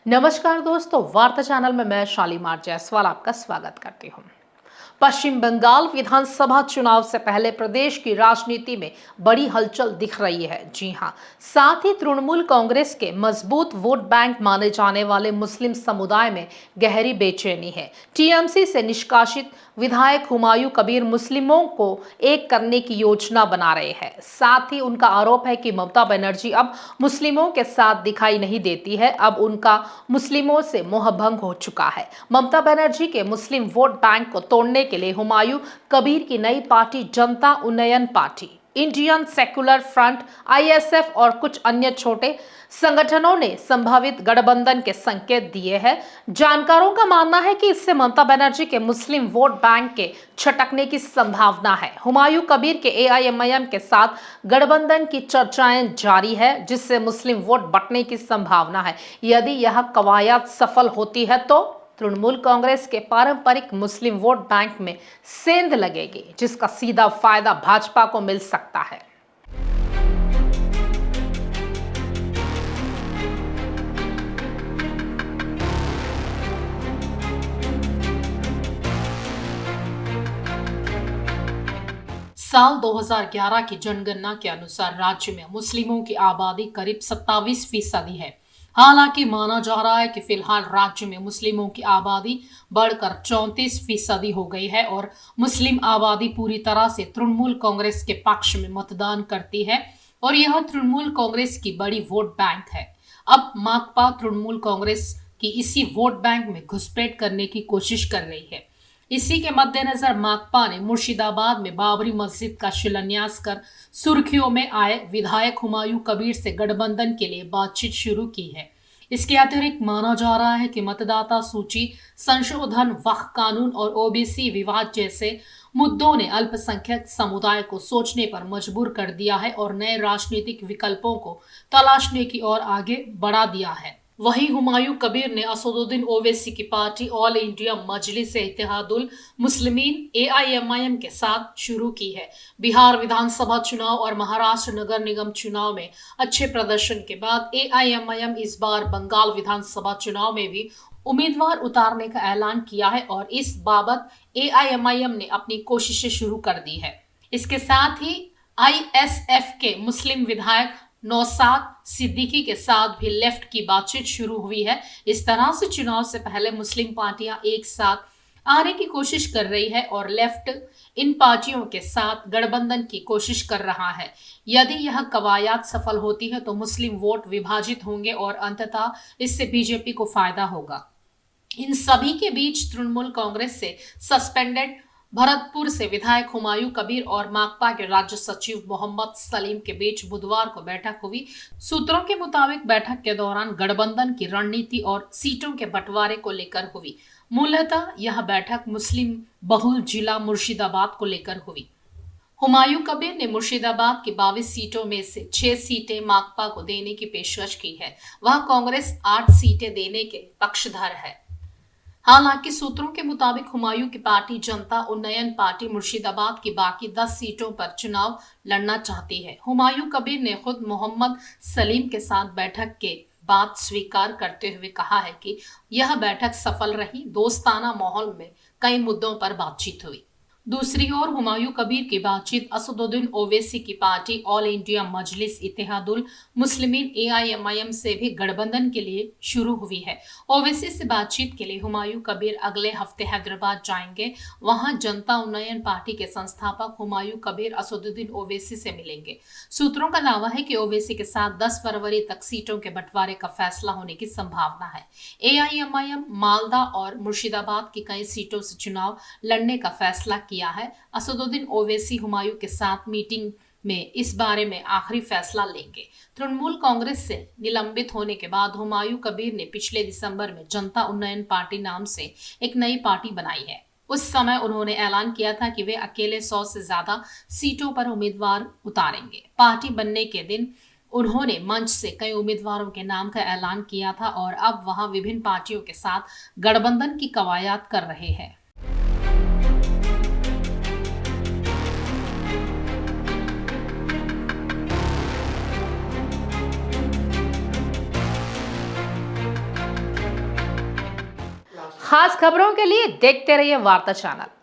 नमस्कार दोस्तों, वार्ता चैनल में मैं शालीमार जायसवाल आपका स्वागत करती हूँ। पश्चिम बंगाल विधानसभा चुनाव से पहले प्रदेश की राजनीति में बड़ी हलचल दिख रही है। जी हां, साथ ही तृणमूल कांग्रेस के मजबूत वोट बैंक माने जाने वाले मुस्लिम समुदाय में गहरी बेचैनी है। टीएमसी से निष्कासित विधायक हुमायूं कबीर मुस्लिमों को एक करने की योजना बना रहे हैं। साथ ही उनका आरोप है कि ममता बनर्जी अब मुस्लिमों के साथ दिखाई नहीं देती है, अब उनका मुस्लिमों से मोहभंग हो चुका है। ममता बनर्जी के मुस्लिम वोट बैंक को तोड़ने के लिए हुमायूं कबीर की नई पार्टी जनता उन्नयन party, Indian secular front, ISF और कुछ अन्य छोटे संगठनों ने संभावित गठबंधन के संकेत दिए हैं। जानकारों का मानना है कि इससे ममता बनर्जी के मुस्लिम वोट बैंक के छटकने की संभावना है। हुमायूं कबीर के एआईएमआईएम के साथ गठबंधन की चर्चाएं जारी है, जिससे मुस्लिम वोट बंटने की संभावना है। यदि यह कवायद सफल होती है तो तृणमूल कांग्रेस के पारंपरिक मुस्लिम वोट बैंक में सेंध लगेगी, जिसका सीधा फायदा भाजपा को मिल सकता है। साल 2011 की जनगणना के अनुसार राज्य में मुस्लिमों की आबादी करीब 27% है। हालांकि माना जा रहा है कि फिलहाल राज्य में मुस्लिमों की आबादी बढ़कर 34% हो गई है और मुस्लिम आबादी पूरी तरह से तृणमूल कांग्रेस के पक्ष में मतदान करती है और यह तृणमूल कांग्रेस की बड़ी वोट बैंक है। अब माकपा तृणमूल कांग्रेस की इसी वोट बैंक में घुसपैठ करने की कोशिश कर रही है। इसी के मद्देनजर माकपा ने मुर्शिदाबाद में बाबरी मस्जिद का शिलान्यास कर सुर्खियों में आए विधायक हुमायूं कबीर से गठबंधन के लिए बातचीत शुरू की है। इसके अतिरिक्त माना जा रहा है कि मतदाता सूची संशोधन, वक्फ कानून और ओबीसी विवाद जैसे मुद्दों ने अल्पसंख्यक समुदाय को सोचने पर मजबूर कर दिया है और नए राजनीतिक विकल्पों को तलाशने की ओर आगे बढ़ा दिया है। वहीं हुमायूं कबीर ने असदुद्दीन ओवैसी की पार्टी ऑल इंडिया मजलिस इत्तेहादुल मुस्लिमीन एआईएमआईएम के साथ शुरू की है। बिहार विधानसभा चुनाव और महाराष्ट्र नगर निगम चुनाव में अच्छे प्रदर्शन के बाद एआईएमआईएम इस बार बंगाल विधानसभा चुनाव में भी उम्मीदवार उतारने का ऐलान किया है और इस बाबत एआईएमआईएम ने अपनी कोशिशें शुरू कर दी है। इसके साथ ही आईएसएफ के मुस्लिम विधायक नौशाद सिद्दीकी के साथ भी लेफ्ट की बातचीत शुरू हुई है। इस तरह से चुनाव से पहले मुस्लिम पार्टियां एक साथ आने की कोशिश कर रही है और लेफ्ट इन पार्टियों के साथ गठबंधन की कोशिश कर रहा है। यदि यह कवायद सफल होती है तो मुस्लिम वोट विभाजित होंगे और अंततः इससे बीजेपी को फायदा होगा। इन सभी के बीच तृणमूल कांग्रेस से सस्पेंडेड भरतपुर से विधायक हुमायूं कबीर और माकपा के राज्य सचिव मोहम्मद सलीम के बीच बुधवार को बैठक हुई। सूत्रों के मुताबिक बैठक के दौरान गठबंधन की रणनीति और सीटों के बंटवारे को लेकर हुई। मूलतः यह बैठक मुस्लिम बहुल जिला मुर्शिदाबाद को लेकर हुई। हुमायूं कबीर ने मुर्शिदाबाद की 22 सीटों में से 6 सीटें माकपा को देने की पेशकश की है। वह कांग्रेस 8 सीटें देने के पक्षधर है। हालांकि सूत्रों के मुताबिक हुमायूं की पार्टी जनता उन्नयन पार्टी मुर्शिदाबाद की बाकी 10 सीटों पर चुनाव लड़ना चाहती है। हुमायूं कबीर ने खुद मोहम्मद सलीम के साथ बैठक के बाद स्वीकार करते हुए कहा है कि यह बैठक सफल रही। दोस्ताना माहौल में कई मुद्दों पर बातचीत हुई। दूसरी ओर हुमायूं कबीर की बातचीत असदुद्दीन ओवैसी की पार्टी ऑल इंडिया मजलिस इत्तेहादुल मुस्लिमीन एआईएमआईएम से भी गठबंधन के लिए शुरू हुई है। ओवैसी से बातचीत के लिए हुमायूं कबीर अगले हफ्ते हैदराबाद जाएंगे। वहां जनता उन्नयन पार्टी के संस्थापक हुमायूं कबीर असदुद्दीन ओवैसी से मिलेंगे। सूत्रों का दावा है कि ओवैसी के साथ 10 फरवरी तक सीटों के बंटवारे का फैसला होने की संभावना है। एआईएमआईएम मालदा और मुर्शिदाबाद की कई सीटों से चुनाव लड़ने का फैसला किया है। असदुद्दीन ओवैसी हुमायूं के साथ मीटिंग में इस बारे में आखिरी फैसला लेंगे। तृणमूल कांग्रेस से निलंबित होने के बाद हुमायूं कबीर ने पिछले दिसंबर में जनता उन्नयन पार्टी नाम से एक नई पार्टी बनाई है। उस समय उन्होंने ऐलान किया था कि वे अकेले 100 से ज्यादा सीटों पर उम्मीदवार उतारेंगे। पार्टी बनने के दिन उन्होंने मंच से कई उम्मीदवारों के नाम का ऐलान किया था और अब वह विभिन्न पार्टियों के साथ गठबंधन की कवायद कर रहे हैं। खास खबरों के लिए देखते रहिए वार्ता चैनल।